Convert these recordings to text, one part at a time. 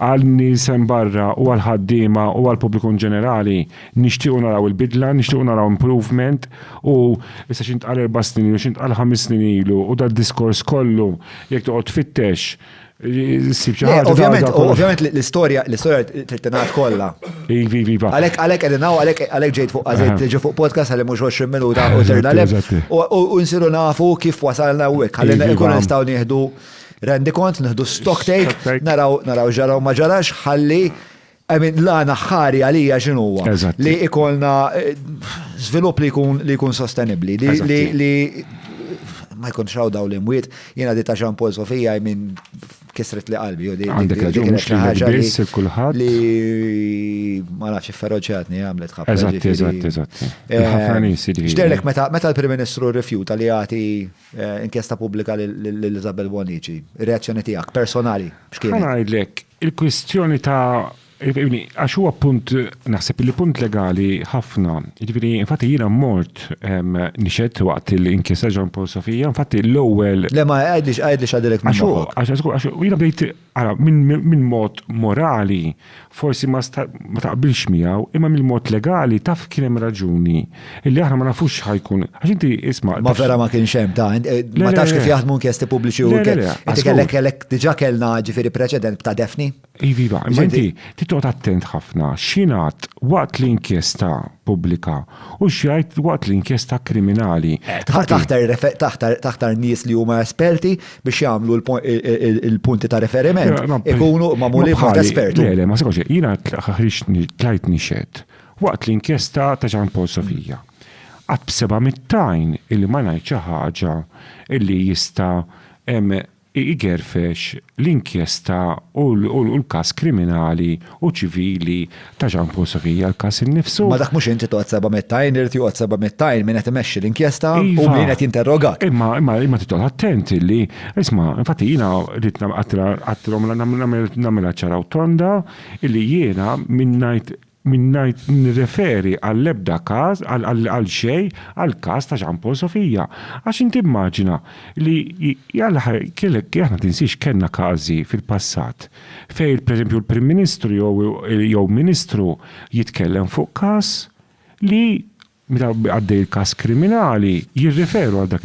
għal nies hemm barra u għal ħaddiema u għal pubbliku ġenerali nixtiequ naraw il-bidla, nixtiequ naraw improvement u issa xint qal 4 snin ilu, xint qal 5 snin ilu u dal-diskors kollu jekk toqgħod tfittex ssib xi ħaġa. Ovvjament l-istorja trid tingħad kollha. Iva. Għalhekk qegħdin għalhekk ġejt fuq għażejt tiġi fuq podcast għal mhux 20 minuta u terna leb u nsiru nafu kif wasalna hekk ħalli nkunu nistgħu nieħdu rendi kont, nieħdu stock take, naraw ġaraw ma ġarax ħalli l-għana ħari għalija xinuwa li ikolna żvilupp li jkun sostenibli li ma jkunx raw daw l-imwiet jiena di ta' Jean Paul Sofija minn kisret li qalbi għandek raġun mhux li biss kulħadd li ma nafx ifferoġjatni għamlet ħafna. Eżatt. Ħafna nies x'derlek meta l-Prim Ministru rrifjuta li jagħti inkjesta pubblika lil Isabel Bonici, ir-reazzjoni tiegħek personali x'kien? Ngħidlek il-kwistjoni ta' għax huwa punt naħseb li punt legali ħafna. Jiġifieri infatti jiena mort nixed waqt l-inkjesta Jean Paul Sofija, infatti l-ewwel. Le ma għajdlix għadilek minn moħħok. Għax jiena bdejt minn mod morali forsi ma taqbilx miegħu, imma mill-mod legali taf kien hemm raġuni illi aħna ma nafux ħajkun. Għax inti isma' ma vera ma kienx hemm ma tafx kif jaħdmu inkjesti pubbliċi u inti kellek diġà kellna ġifieri preċedent ta' Defni? Iva, imma inti titgħod attent ħafna x'ingħad waqt l-inkjesta pubblika u x'jgħid waqt l-inkjesta kriminali. Taħtar nies li huma esperti biex jagħmlu il-punti ta' referiment ikunu magħmulin b'mod esperti. Le, ma sekonx, jiena tlajt nixed waqt l-inkjesta ta' Jean Paul Sofija. Qatt b'700 illi ma ngħid xi ħaġa illi jista' igerfex l-inkjesta u l-każ kriminali u ċivili ta' Jean Paul Sofija l-każ innifsu. Ma dak mhux inti toqgħod 700 irid joqgħod 700 min qed imexxi l-inkjesta u min qed jinterrogak. Imma titgħod attent illi isma' infatti jiena rid nagħmilha ċaraw tonda illi jiena minnajt nirreferi għall-ebda każ għal xej għal każ ta' Jean Paul Sofija. Għax inti immaġina li kellek aħna tinsix kellna każi fil-passat fej pereżempju l-Prim Ministru jew Ministru jitkellem fuq każ li meta għaddej il-każ kriminali jirriferu għal dak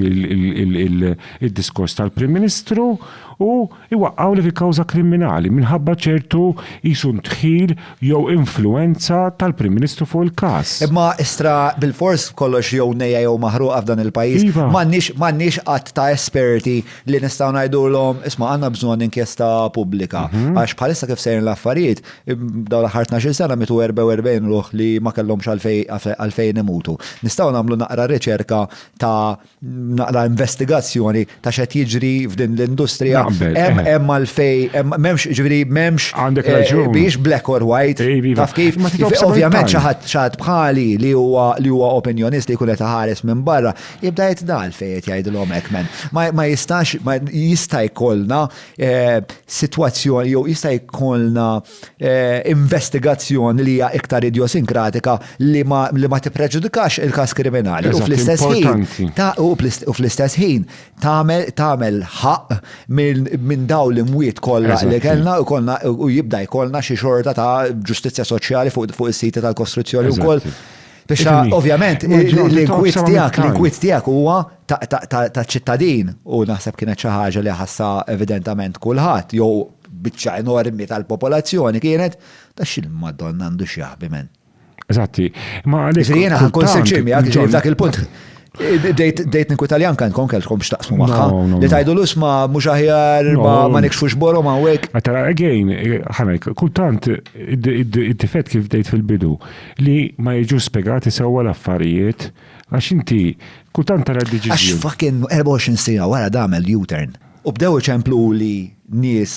il-diskors tal-Prim Ministru u iwaqqaw li fil-kawża kriminali minħabba ċertu jisun tħil jew influenza tal-Prim Ministru fuq il-każ. Imma istra bil-fors kollox jew nejja jew maħruqa f'dan il-pajjiż m'għandniex qatt ta' esperti li nistgħu ngħidulhom isma' għandna bżonn inkjesta pubblika. Għax bħalissa kif sejrin l-affarijiet dawn l-aħħar 12 sena mitu 44 ruħ li ma kellhomx għalfejn imutu. Nistgħu nagħmlu naqra riċerka ta' naqra investigazzjoni ta' x'qed jiġri f'din l-industrija. Hemm għalfej, m'hemmx ġifieri m'hemmx biex black or white. Taf kif? Ovvjament xi ħadd bħali li huwa opinjonist li jkun qed iħares minn barra jibda jitdal fejn qed jgħidilhom hekk men. Ma jista' jkollna sitwazzjoni jew jista' jkollna investigazzjoni li hija iktar idiosinkratika li ma tippreġudikax il-każ kriminali u fl-istess ħin tagħmel ħaq minn daw l-imwiet kollha li kellna u jibda jkollna xi xorta ta' ġustizzja soċjali fuq is-siti tal-kostruzzjoni wkoll. Biex ovvjament l-inkwiet tiegħek huwa ta' ċittadin u naħseb kienet xi ħaġa li ħassa evidentament kulħadd jew biċċa enormi tal-popolazzjoni kienet ta' xil-Madonna għandu xi jaħbi men. Eżatti. Ma għalek. Jiena ħankun sinċimi dak il-punt. Dejt ninku Italjan kan kellkom x'taqsmu magħha. Li tajdu l-usma mhux aħjar ma nikxfux boru ma hekk. Tara again, ħanek, kultant id-difett kif dejt fil-bidu li ma jiġu spjegati sewwa l-affarijiet għax inti kultant tara d-deċiżjoni. Għax fucking 24 sena wara damel U-turn. U bdew iċemplu li nies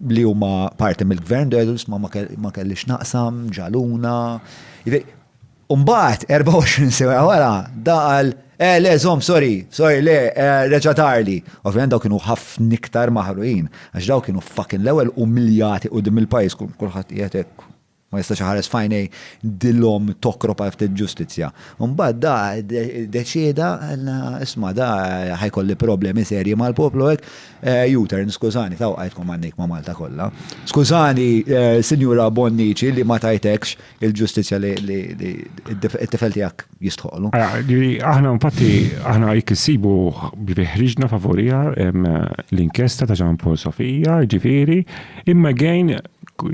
li huma parti mill-gvern dejdu ma kellix naqsam, ġaluna. Umbagħad 24 sena wara daqal le, sorry, le, reġatarli. Ovvijament daw kienu ħafna iktar maħruqin, għax daw kienu fucking l-ewwel umiljati qudiem il-pajjiż kulħadd qiegħed hekk. ma jistax ħares fajnej dillhom tokro pa ftit ġustizzja. Mbagħad da deċieda isma' da ħajkolli problemi serji mal-poplu hekk U-turn, skużani, taw qajtkom għandek ma' Malta kollha. Skużani, Sinjura Bonnici li ma tajtekx il-ġustizzja li t-tifel tiegħek jistħolu. Aħna infatti aħna jekk issibu ħriġna favorija l-inkjesta ta' Jean Paul Sofija, ġifieri, imma gejn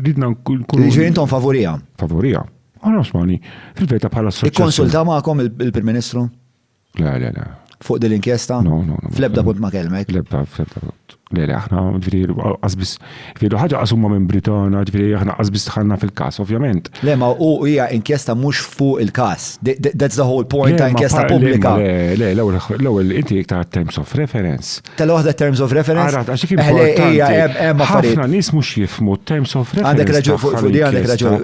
ridna nkunu. Ġifieri intom favorija? Favorija. Aħna osmani, fil-veta bħala assoċjazzjoni. Ikkonsulta magħkom il-Prim Ministru? Le. Fuq din l-inkjesta? No. Fl-ebda punt ma kelmek? Fl-ebda punt. Le, aħna ġifieri qasbis ġifieri ħaġa qasumma minn Britana, ġifieri aħna qasbis tħallna fil-każ, ovvjament. Le, ma hija inkjesta mhux fuq il-każ. That's the whole point ta' inkjesta pubblika. Le, l-ewwel inti iktar terms of reference. Tal-waħda terms of reference? Għax kif importanti. Ħafna nies mhux jifhmu terms of reference. Għandek raġun fuq di għandek raġun.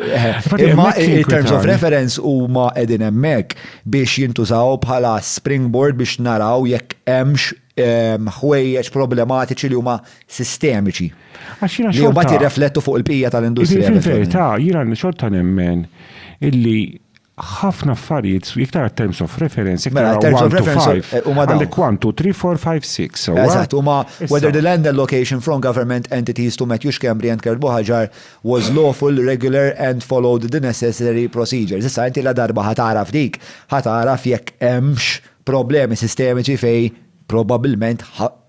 Imma terms of reference huma qegħdin hemmhekk biex jintużaw bħala springboard biex naraw jekk hemmx ħwejjeġ problematiċi li huma sistemiċi. Li huma tirreflettu fuq il-bqija tal-industrija. Fil-verità, jiena xorta nemmen illi ħafna affarijiet iktar terms of reference, iktar terms of reference għandek 1, 2, 3, 4, 5, 6. Eżatt, huma whether the land allocation from government entities to Matthew Schembri and Kerbo Ħaġar was lawful, regular and followed the necessary procedures. Issa inti la darba ħataraf dik, ħataraf jekk hemmx problemi sistemiċi fej probabilment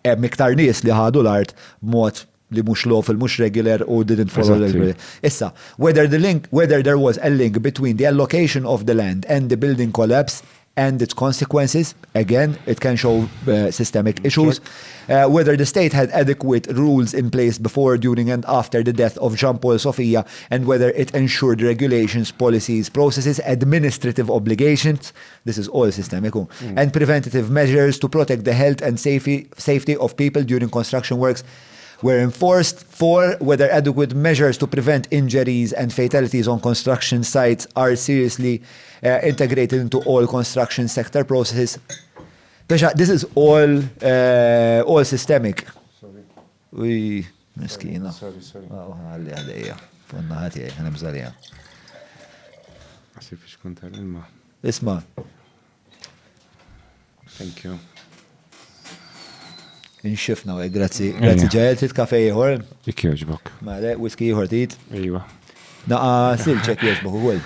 hemm iktar nies li ħadu l-art b'mod li mhux lawful, mhux regular or didn't follow regular. Issa, whether there was a link between the allocation of the land and the building collapse and its consequences, again, it can show systemic issues. Whether the state had adequate rules in place before, during and after the death of Jean Paul Sofia, and whether it ensured regulations, policies, processes, administrative obligations, this is all systemic, and preventative measures to protect the health and safety of people during construction works were enforced. 4, whether adequate measures to prevent injuries and fatalities on construction sites are seriously integrated into all construction sector processes. This is all systemic. Sorry. Miskina. Sorry. Għalli għalija. Funna ħati għana bżalija. Għasif ix konta l-ilma. Isma. Thank you. Inxifna u grazzi ġajel tit kafe jħor. Ik joġbok. Male, whisky jħor tit. Ejwa. Naqa silċek joġbok u għol.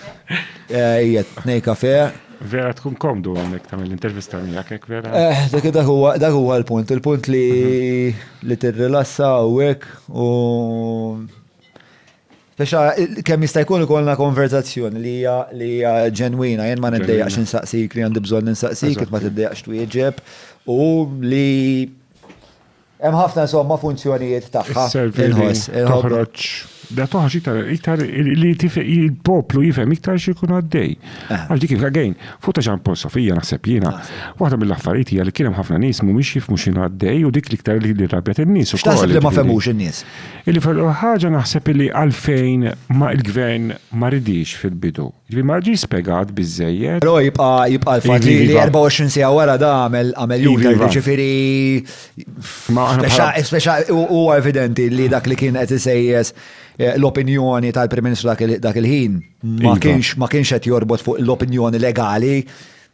Ijet, nej kafe. Vera tkun komdu għamnek tamil l-intervista miegħek hekk vera? Dak huwa l-punt. Il-punt li tirrilassa u hekk u Fexa, kemm jista' jkun ikollna konverzazzjoni li hija ġenwina, jien ma niddejjaqx insaqsik li għandi bżonn insaqsik, ma tiddejjaqx twieġeb u li hemm ħafna insomma funzjonijiet tagħha. Toħroġ da toħroġ iktar li il-poplu jifhem iktar xi jkun għaddej. Għax dik il-għajn, fuq Jean Paul Sofija naħseb jiena, waħda mill-affarijiet hija li kien hemm ħafna nies mhumiex jifhmu x'inhu għaddej u dik l-iktar li rrabjat in-nies ukoll. X'taħseb li ma femux in-nies? Illi ħaġa naħseb li għalfejn ma il-gvern ma ridix fil-bidu. Ġifi ma ġi spjegat biżejjed. Però jibqa' l-fatt li 24 sija wara da għamel juter, ġifieri speċa huwa evidenti li dak li kien qed isejjes l-opinjoni tal-Prim Ministru dak il-ħin ma kienx qed jorbot fuq l-opinjoni legali,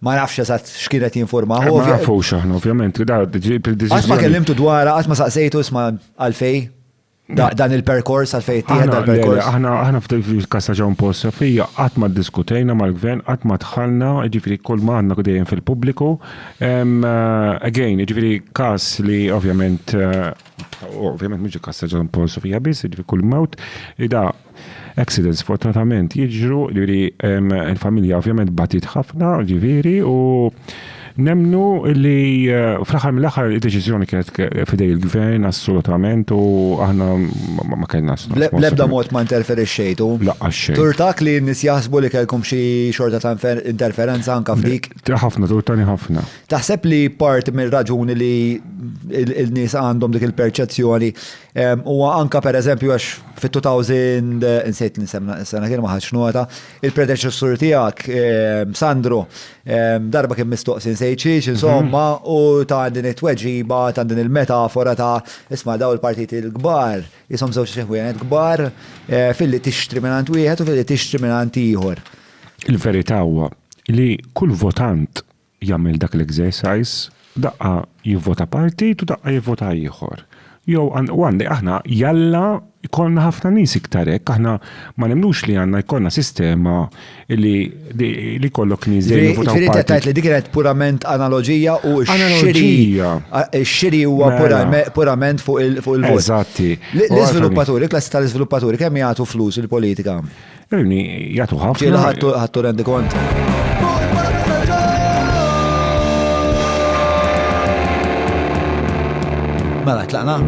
ma nafx eżatt x'kienet jinformaw. Ma nafux aħna ovvjament li qatt ma kellimtu dwar, qatt ma saqsejtu isma' għalfej dan il-perkors għalfej tieħed dal-perkors. Aħna fil-Kassa Jean Paul Sofija qatt ma ddiskutejna mal-gvern, qatt ma dħalna, ġifieri kull ma għandna dejjem fil-pubbliku. Again, ġifieri każ li ovvjament mhux Kassa Jean Paul Sofija biss, ġifieri kull mewt da accidents fortunatament jiġru, ġifieri il-familja ovvjament batit ħafna, ġifieri u nemnu li fl-aħħar mill-aħħar id-deċiżjoni kienet fidej il-gvern assolutament u aħna ma kellna l-ebda mod ma interferixxejtu. Laqqas xejn. Turtak li n-nies jaħsbu li kellkom xi xorta ta' interferenza anke f'dik. Ħafna, turtani ħafna. Taħseb li part mill-raġuni li l-nies għandhom dik il-perċezzjoni huwa anke pereżempju għax Fit-2000, insejt sena kien ma ħadx nota, il-predeċessur tiegħek Sandro darba kien mistoqsi nsejt insomma, u ta' din it-tweġiba, ta' din il-metafora ta' isma' daw il-partiti l-kbar, jisom żewġ xeħwienet kbar, fil-li tixtri minant wieħed u fil-li tixtri minant ieħor. Il-verità huwa li kull votant jagħmel dak l-exercise, daqqa jivvota partit u daqqa jivvota ieħor. Jew għandi aħna jalla jkollna ħafna nies iktar hekk, aħna ma nemnux li għandna jkollna sistema li kollok nies li jivvotaw partit. Tajt li dik kienet purament analogija u x-xiri huwa purament fuq il-vot. Eżatti. L-iżviluppaturi, klassi tal-iżviluppaturi kemm jagħtu flus il-politika? Jagħtu ħafna. Ġiela ħadtu rendi kont. Mela, tlaqna?